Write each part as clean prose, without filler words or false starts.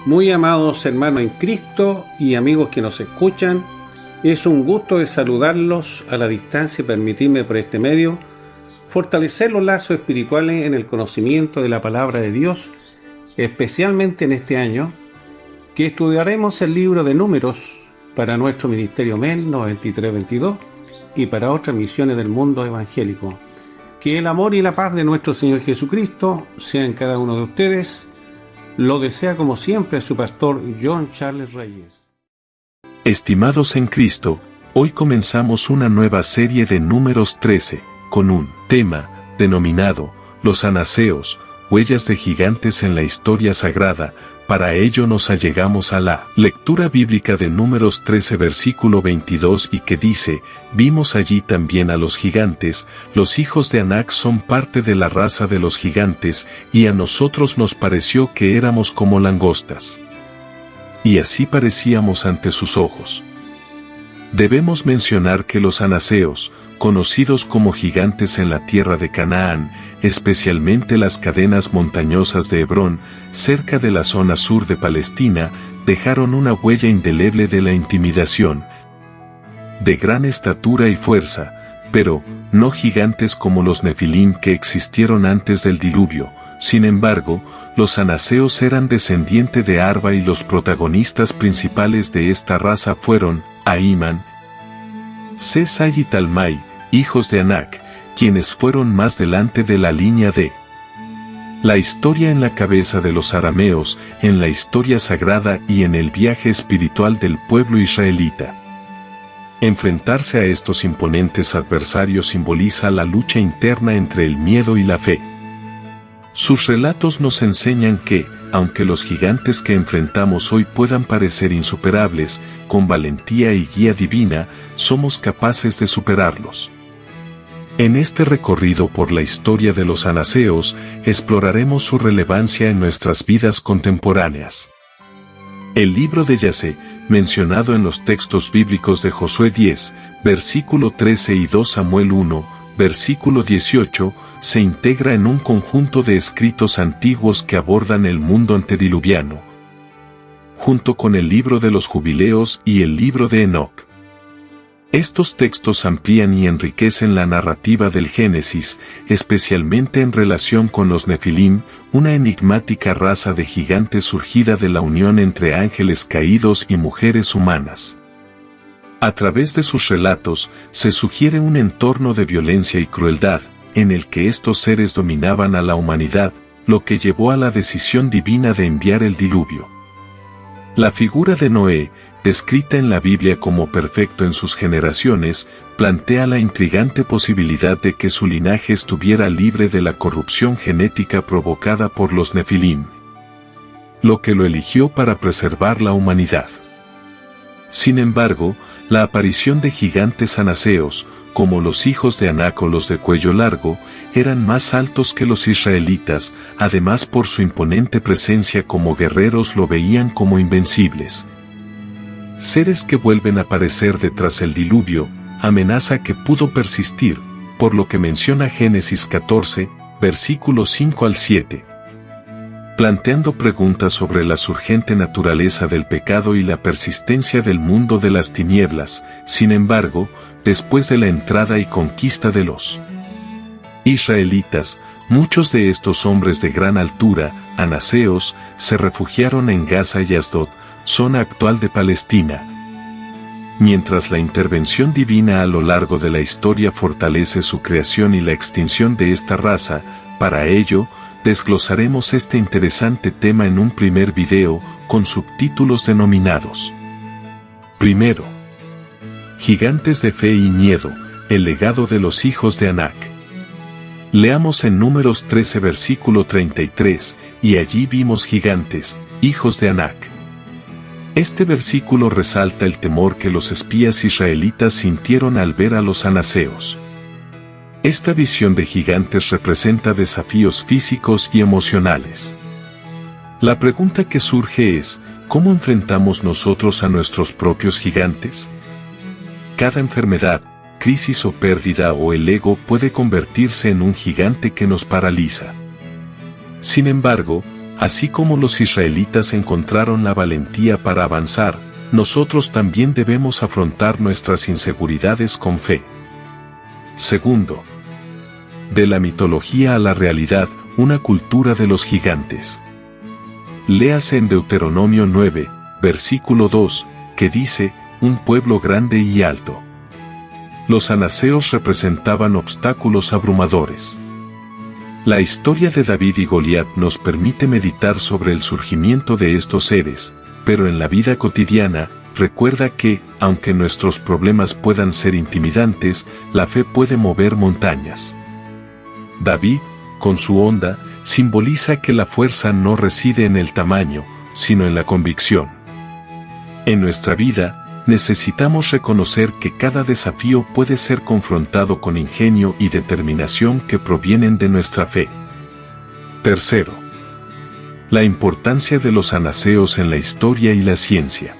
Muy amados hermanos en Cristo y amigos que nos escuchan, es un gusto de saludarlos a la distancia y permitirme por este medio fortalecer los lazos espirituales en el conocimiento de la palabra de Dios, especialmente en este año, que estudiaremos el libro de Números para nuestro Ministerio MEN 9322 y para otras misiones del mundo evangélico. Que el amor y la paz de nuestro Señor Jesucristo sean en cada uno de ustedes. Lo desea como siempre su pastor John Charles Reyes. Estimados en Cristo, hoy comenzamos una nueva serie de Números 13, con un tema denominado Los anaseos, huellas de gigantes en la historia sagrada. Para ello nos allegamos a la lectura bíblica de Números 13 versículo 22 y que dice: vimos allí también a los gigantes, los hijos de Anac son parte de la raza de los gigantes, y a nosotros nos pareció que éramos como langostas. Y así parecíamos ante sus ojos. Debemos mencionar que los anaseos, conocidos como gigantes en la tierra de Canaán, especialmente las cadenas montañosas de Hebrón, cerca de la zona sur de Palestina, dejaron una huella indeleble de la intimidación, de gran estatura y fuerza, pero no gigantes como los Nefilim que existieron antes del diluvio. Sin embargo, los anaseos eran descendientes de Arba y los protagonistas principales de esta raza fueron Ahimán, Sesai y Talmai, hijos de Anac, quienes fueron más delante de la línea de la historia en la cabeza de los arameos, en la historia sagrada y en el viaje espiritual del pueblo israelita. Enfrentarse a estos imponentes adversarios simboliza la lucha interna entre el miedo y la fe. Sus relatos nos enseñan que, aunque los gigantes que enfrentamos hoy puedan parecer insuperables, con valentía y guía divina, somos capaces de superarlos. En este recorrido por la historia de los anaseos, exploraremos su relevancia en nuestras vidas contemporáneas. El libro de Yasé, mencionado en los textos bíblicos de Josué 10, versículo 13 y 2 Samuel 1, versículo 18, se integra en un conjunto de escritos antiguos que abordan el mundo antediluviano, junto con el libro de los Jubileos y el libro de Enoc. Estos textos amplían y enriquecen la narrativa del Génesis, especialmente en relación con los Nefilim, una enigmática raza de gigantes surgida de la unión entre ángeles caídos y mujeres humanas. A través de sus relatos, se sugiere un entorno de violencia y crueldad, en el que estos seres dominaban a la humanidad, lo que llevó a la decisión divina de enviar el diluvio. La figura de Noé, descrita en la Biblia como perfecto en sus generaciones, plantea la intrigante posibilidad de que su linaje estuviera libre de la corrupción genética provocada por los Nefilim, lo que lo eligió para preservar la humanidad. Sin embargo, la aparición de gigantes anaseos, como los hijos de Anac o los de cuello largo, eran más altos que los israelitas, además por su imponente presencia como guerreros lo veían como invencibles. Seres que vuelven a aparecer detrás del diluvio, amenaza que pudo persistir, por lo que menciona Génesis 14, versículos 5 al 7. Planteando preguntas sobre la urgente naturaleza del pecado y la persistencia del mundo de las tinieblas. Sin embargo, después de la entrada y conquista de los israelitas, muchos de estos hombres de gran altura, anaseos, se refugiaron en Gaza y Asdod, zona actual de Palestina. Mientras la intervención divina a lo largo de la historia fortalece su creación y la extinción de esta raza, para ello, desglosaremos este interesante tema en un primer video, con subtítulos denominados. Primero, Gigantes de fe y miedo, el legado de los hijos de Anac. Leamos en Números 13 versículo 33, y allí vimos gigantes, hijos de Anac. Este versículo resalta el temor que los espías israelitas sintieron al ver a los anaseos. Esta visión de gigantes representa desafíos físicos y emocionales. La pregunta que surge es, ¿cómo enfrentamos nosotros a nuestros propios gigantes? Cada enfermedad, crisis o pérdida, o el ego puede convertirse en un gigante que nos paraliza. Sin embargo, así como los israelitas encontraron la valentía para avanzar, nosotros también debemos afrontar nuestras inseguridades con fe. Segundo, de la mitología a la realidad, una cultura de los gigantes. Léase en Deuteronomio 9, versículo 2, que dice, un pueblo grande y alto. Los anaseos representaban obstáculos abrumadores. La historia de David y Goliat nos permite meditar sobre el surgimiento de estos seres, pero en la vida cotidiana, recuerda que, aunque nuestros problemas puedan ser intimidantes, la fe puede mover montañas. David, con su honda, simboliza que la fuerza no reside en el tamaño, sino en la convicción. En nuestra vida, necesitamos reconocer que cada desafío puede ser confrontado con ingenio y determinación que provienen de nuestra fe. Tercero, la importancia de los anaseos en la historia y la ciencia.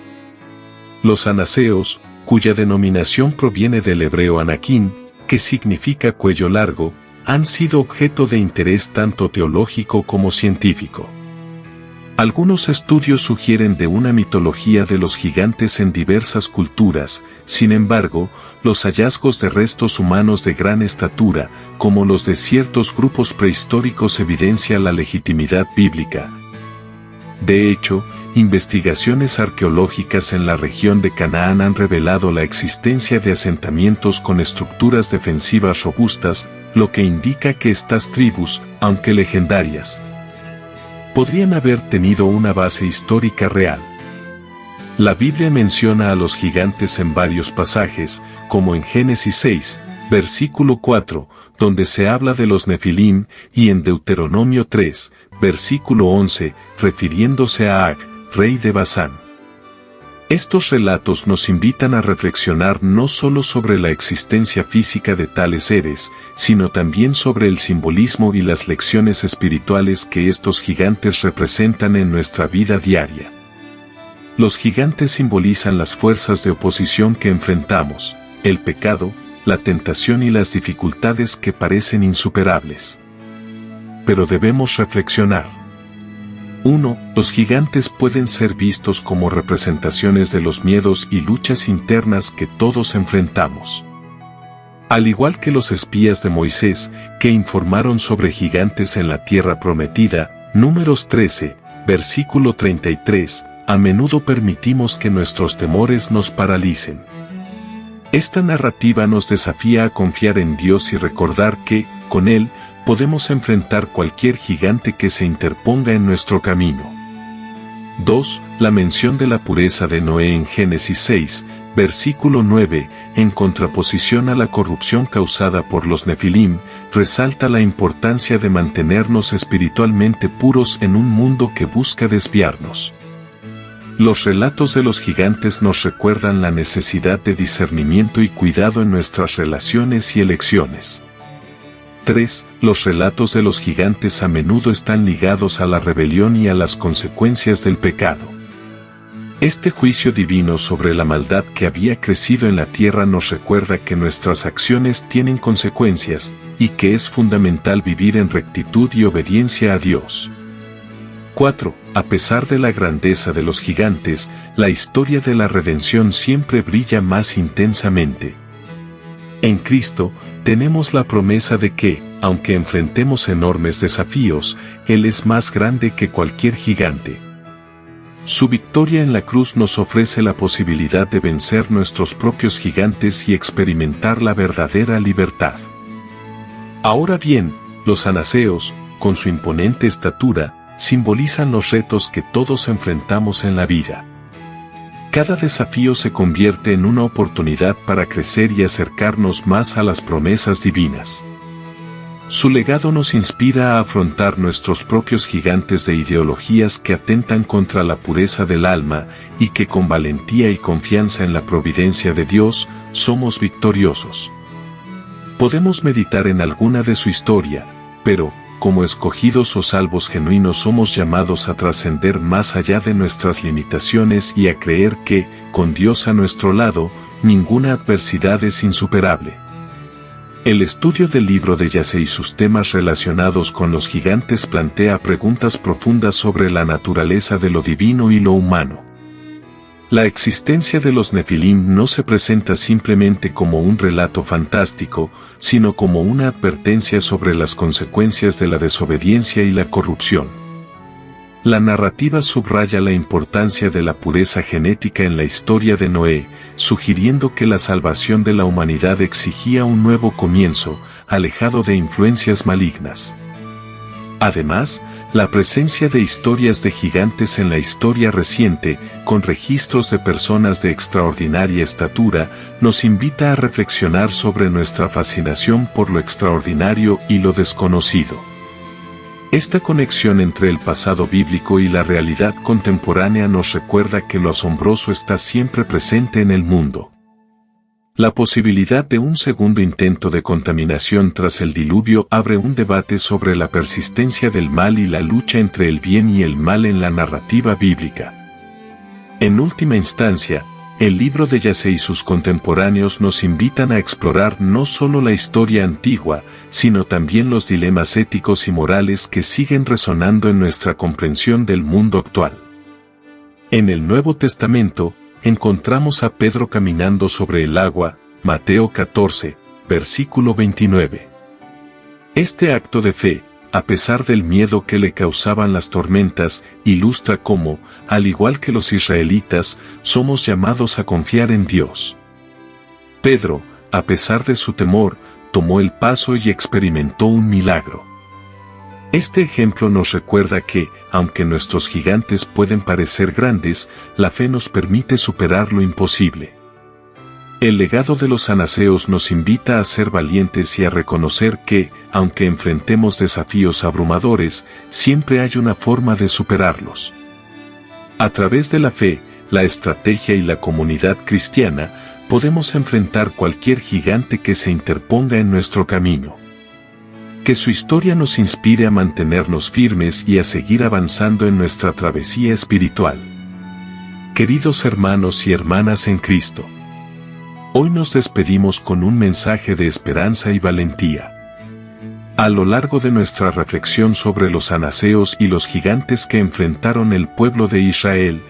Los anaseos, cuya denominación proviene del hebreo anaquín, que significa cuello largo, han sido objeto de interés tanto teológico como científico. Algunos estudios sugieren de una mitología de los gigantes en diversas culturas. Sin embargo, los hallazgos de restos humanos de gran estatura, como los de ciertos grupos prehistóricos, evidencian la legitimidad bíblica. De hecho, investigaciones arqueológicas en la región de Canaán han revelado la existencia de asentamientos con estructuras defensivas robustas, lo que indica que estas tribus, aunque legendarias, podrían haber tenido una base histórica real. La Biblia menciona a los gigantes en varios pasajes, como en Génesis 6, versículo 4, donde se habla de los Nefilim, y en Deuteronomio 3, versículo 11, refiriéndose a Ag, rey de Basán. Estos relatos nos invitan a reflexionar no solo sobre la existencia física de tales seres, sino también sobre el simbolismo y las lecciones espirituales que estos gigantes representan en nuestra vida diaria. Los gigantes simbolizan las fuerzas de oposición que enfrentamos, el pecado, la tentación y las dificultades que parecen insuperables. Pero debemos reflexionar. 1. Los gigantes pueden ser vistos como representaciones de los miedos y luchas internas que todos enfrentamos. Al igual que los espías de Moisés, que informaron sobre gigantes en la tierra prometida, Números 13, versículo 33, a menudo permitimos que nuestros temores nos paralicen. Esta narrativa nos desafía a confiar en Dios y recordar que, con Él, podemos enfrentar cualquier gigante que se interponga en nuestro camino. 2. La mención de la pureza de Noé en Génesis 6, versículo 9, en contraposición a la corrupción causada por los Nefilim, resalta la importancia de mantenernos espiritualmente puros en un mundo que busca desviarnos. Los relatos de los gigantes nos recuerdan la necesidad de discernimiento y cuidado en nuestras relaciones y elecciones. 3. Los relatos de los gigantes a menudo están ligados a la rebelión y a las consecuencias del pecado. Este juicio divino sobre la maldad que había crecido en la tierra nos recuerda que nuestras acciones tienen consecuencias, y que es fundamental vivir en rectitud y obediencia a Dios. 4. A pesar de la grandeza de los gigantes, la historia de la redención siempre brilla más intensamente. En Cristo, tenemos la promesa de que, aunque enfrentemos enormes desafíos, Él es más grande que cualquier gigante. Su victoria en la cruz nos ofrece la posibilidad de vencer nuestros propios gigantes y experimentar la verdadera libertad. Ahora bien, los anaseos, con su imponente estatura, simbolizan los retos que todos enfrentamos en la vida. Cada desafío se convierte en una oportunidad para crecer y acercarnos más a las promesas divinas. Su legado nos inspira a afrontar nuestros propios gigantes de ideologías que atentan contra la pureza del alma, y que con valentía y confianza en la providencia de Dios, somos victoriosos. Podemos meditar en alguna de su historia, pero, como escogidos o salvos genuinos, somos llamados a trascender más allá de nuestras limitaciones y a creer que, con Dios a nuestro lado, ninguna adversidad es insuperable. El estudio del libro de Yahshua y sus temas relacionados con los gigantes plantea preguntas profundas sobre la naturaleza de lo divino y lo humano. La existencia de los Nefilim no se presenta simplemente como un relato fantástico, sino como una advertencia sobre las consecuencias de la desobediencia y la corrupción. La narrativa subraya la importancia de la pureza genética en la historia de Noé, sugiriendo que la salvación de la humanidad exigía un nuevo comienzo, alejado de influencias malignas. Además, la presencia de historias de gigantes en la historia reciente, con registros de personas de extraordinaria estatura, nos invita a reflexionar sobre nuestra fascinación por lo extraordinario y lo desconocido. Esta conexión entre el pasado bíblico y la realidad contemporánea nos recuerda que lo asombroso está siempre presente en el mundo. La posibilidad de un segundo intento de contaminación tras el diluvio abre un debate sobre la persistencia del mal y la lucha entre el bien y el mal en la narrativa bíblica. En última instancia, el libro de Yahshua y sus contemporáneos nos invitan a explorar no solo la historia antigua, sino también los dilemas éticos y morales que siguen resonando en nuestra comprensión del mundo actual. En el Nuevo Testamento, encontramos a Pedro caminando sobre el agua, Mateo 14, versículo 29. Este acto de fe, a pesar del miedo que le causaban las tormentas, ilustra cómo, al igual que los israelitas, somos llamados a confiar en Dios. Pedro, a pesar de su temor, tomó el paso y experimentó un milagro. Este ejemplo nos recuerda que, aunque nuestros gigantes pueden parecer grandes, la fe nos permite superar lo imposible. El legado de los anaseos nos invita a ser valientes y a reconocer que, aunque enfrentemos desafíos abrumadores, siempre hay una forma de superarlos. A través de la fe, la estrategia y la comunidad cristiana, podemos enfrentar cualquier gigante que se interponga en nuestro camino. Que su historia nos inspire a mantenernos firmes y a seguir avanzando en nuestra travesía espiritual. Queridos hermanos y hermanas en Cristo, hoy nos despedimos con un mensaje de esperanza y valentía. A lo largo de nuestra reflexión sobre los anaseos y los gigantes que enfrentaron el pueblo de Israel,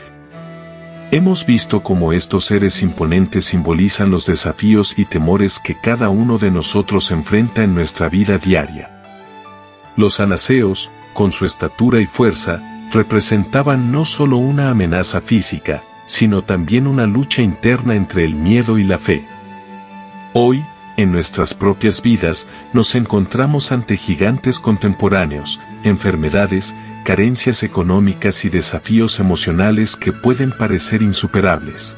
hemos visto cómo estos seres imponentes simbolizan los desafíos y temores que cada uno de nosotros enfrenta en nuestra vida diaria. Los anaseos, con su estatura y fuerza, representaban no solo una amenaza física, sino también una lucha interna entre el miedo y la fe. Hoy, en nuestras propias vidas, nos encontramos ante gigantes contemporáneos, enfermedades, carencias económicas y desafíos emocionales que pueden parecer insuperables.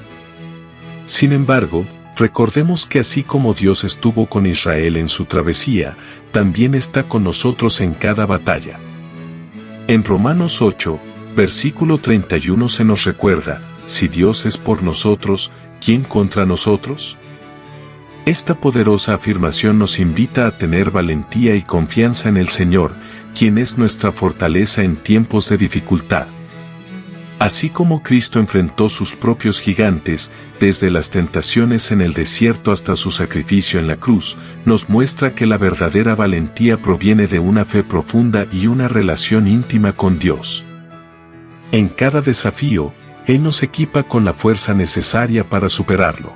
Sin embargo, recordemos que así como Dios estuvo con Israel en su travesía, también está con nosotros en cada batalla. En Romanos 8, versículo 31 se nos recuerda: si Dios es por nosotros, ¿quién contra nosotros? Esta poderosa afirmación nos invita a tener valentía y confianza en el Señor, quien es nuestra fortaleza en tiempos de dificultad. Así como Cristo enfrentó sus propios gigantes, desde las tentaciones en el desierto hasta su sacrificio en la cruz, nos muestra que la verdadera valentía proviene de una fe profunda y una relación íntima con Dios. En cada desafío, Él nos equipa con la fuerza necesaria para superarlo.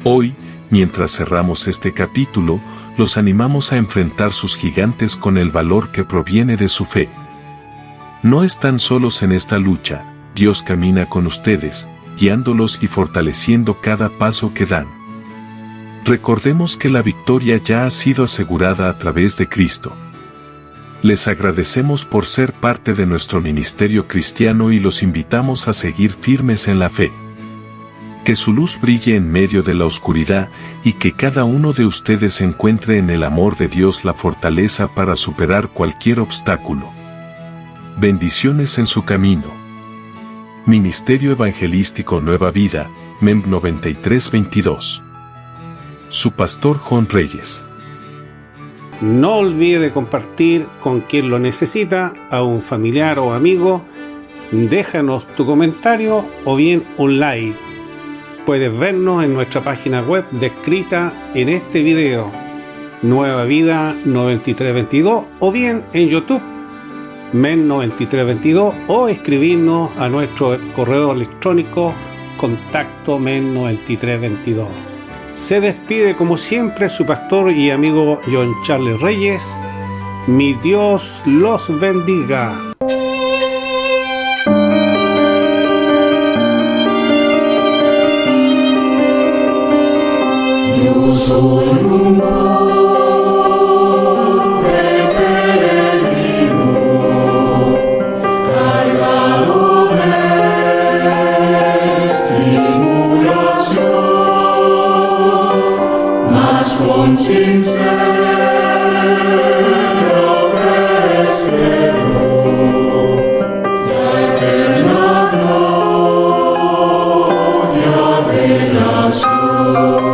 Hoy, mientras cerramos este capítulo, los animamos a enfrentar sus gigantes con el valor que proviene de su fe. No están solos en esta lucha, Dios camina con ustedes, guiándolos y fortaleciendo cada paso que dan. Recordemos que la victoria ya ha sido asegurada a través de Cristo. Les agradecemos por ser parte de nuestro ministerio cristiano y los invitamos a seguir firmes en la fe. Que su luz brille en medio de la oscuridad y que cada uno de ustedes encuentre en el amor de Dios la fortaleza para superar cualquier obstáculo. Bendiciones en su camino. Ministerio Evangelístico Nueva Vida, MEM 9322. Su pastor Jon Reyes. No olvide de compartir con quien lo necesita, a un familiar o amigo. Déjanos tu comentario o bien un like. Puedes vernos en nuestra página web descrita en este video, Nueva Vida 9322, o bien en YouTube, men9322, o escribirnos a nuestro correo electrónico contacto men9322. Se despide como siempre su pastor y amigo John Charles Reyes. Mi Dios los bendiga. Yo soy un pobre peregrino, cargado de tribulación, mas con sincero fe espero la eterna gloria de la nación.